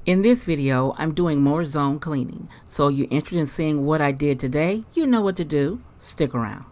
In this video, I'm doing more zone cleaning. So you're interested in seeing what I did today? You know what to do. Stick around.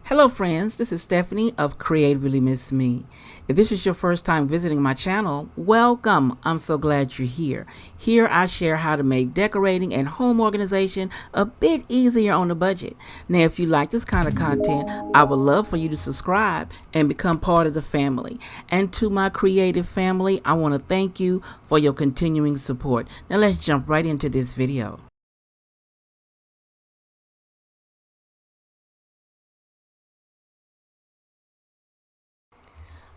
Hello friends, this is Stephanie of Creatively MsMe. If this is your first time visiting my channel, welcome. I'm so glad you're here. Here I share how to make decorating and home organization a bit easier on the budget. Now if you like this kind of content, I would love for you to subscribe and become part of the family. And to my creative family, I want to thank you for your continuing support. Now let's jump right into this video.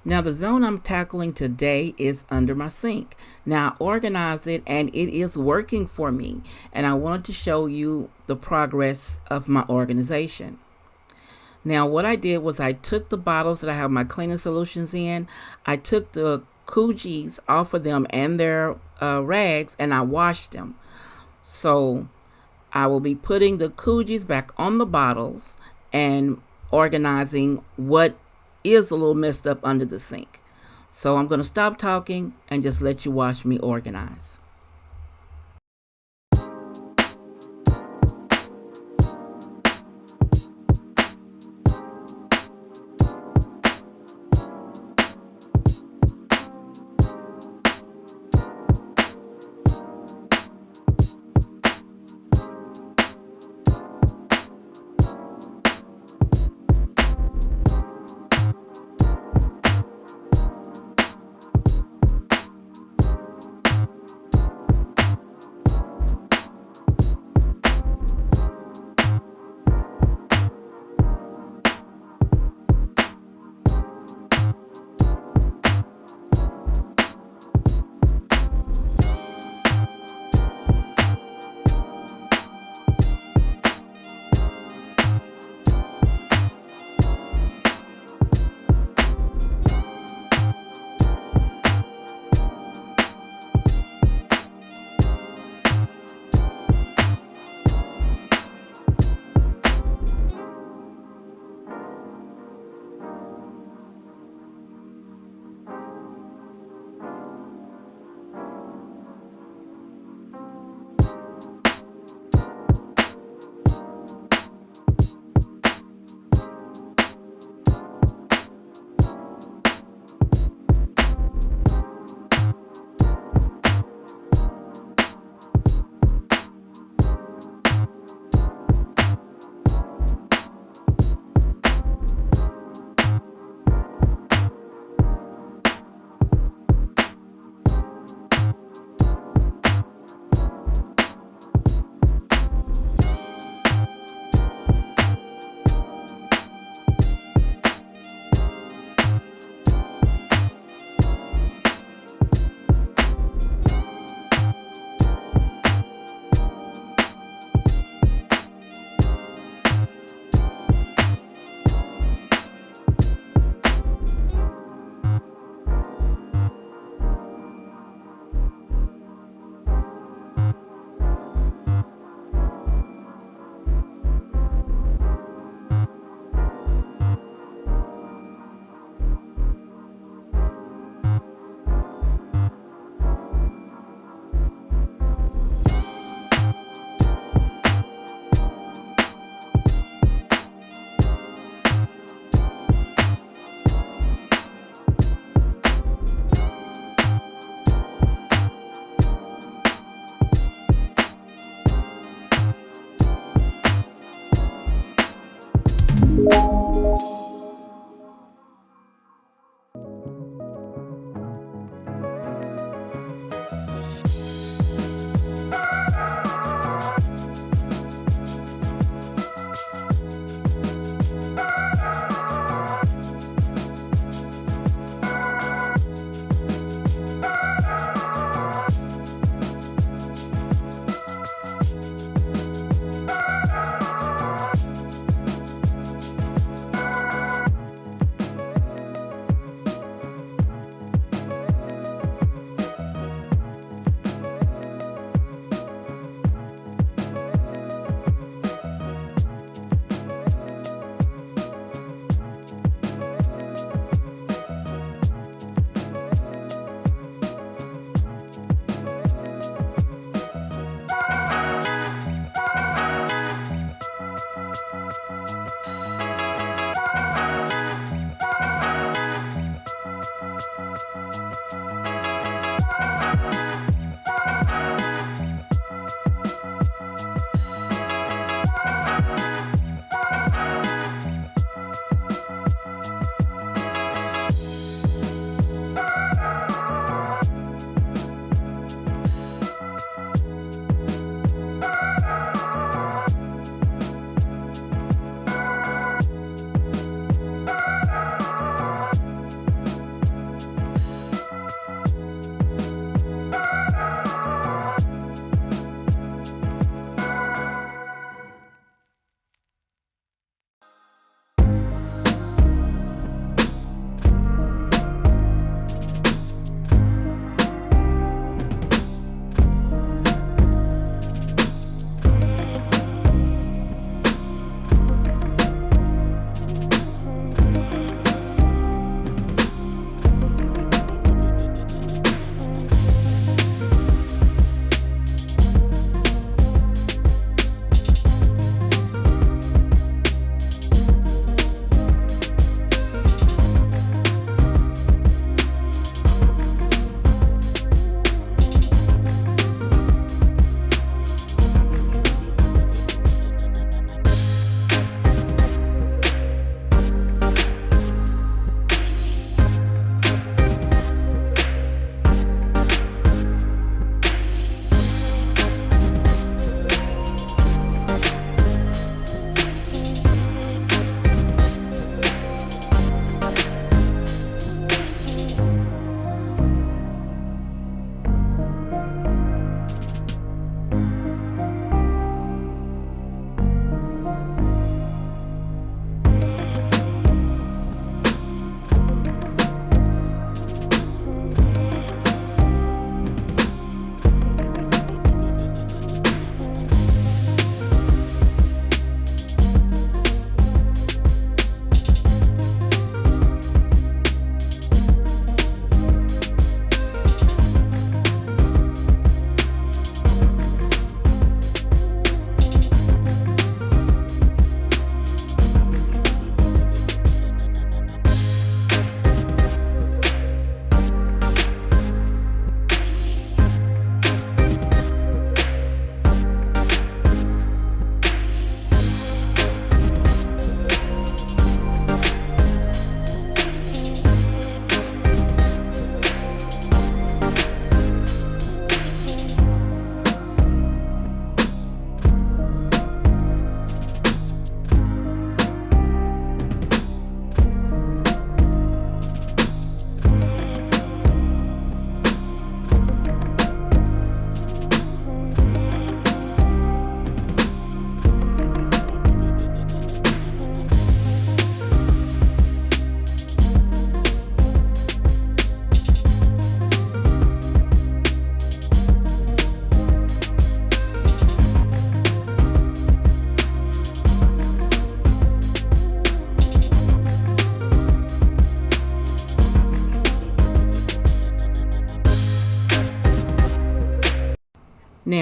Now the zone I'm tackling today is under my sink. Now I organized it and it is working for me. And I wanted to show you the progress of my organization. Now what I did was I took the bottles that I have my cleaning solutions in. I took the koozies off of them and their rags and I washed them. So I will be putting the koozies back on the bottles and organizing what is a little messed up under the sink. So I'm going to stop talking and just let you watch me organize.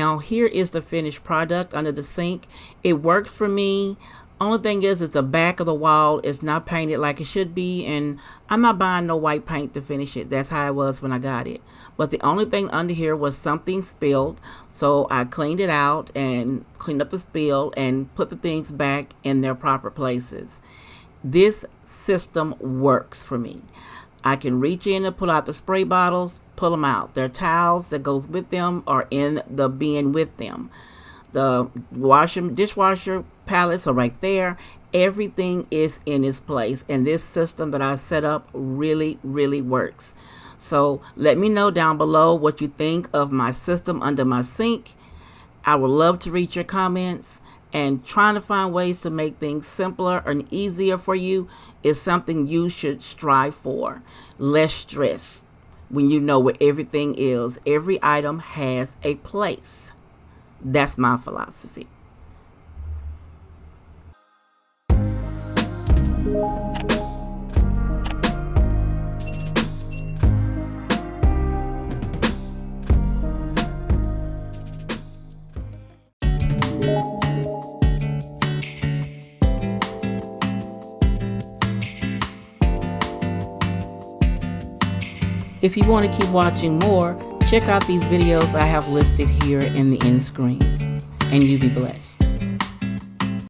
Now here is the finished product under the sink. It works for me. Only thing is the back of the wall is not painted like it should be, and I'm not buying no white paint to finish it. That's how it was when I got it. But the only thing under here was something spilled, so I cleaned it out and cleaned up the spill and put the things back in their proper places. This system works for me. I can reach in and pull out the spray bottles, pull them out. Their towels that goes with them are in the bin with them. The dishwasher pallets are right there. Everything is in its place, and this system that I set up really works. So let me know down below what you think of my system under my sink. I would love to read your comments, and trying to find ways to make things simpler and easier for you is something you should strive for. Less stress when you know where everything is. Every item has a place. That's my philosophy. If you want to keep watching more, check out these videos I have listed here in the end screen. And you be blessed.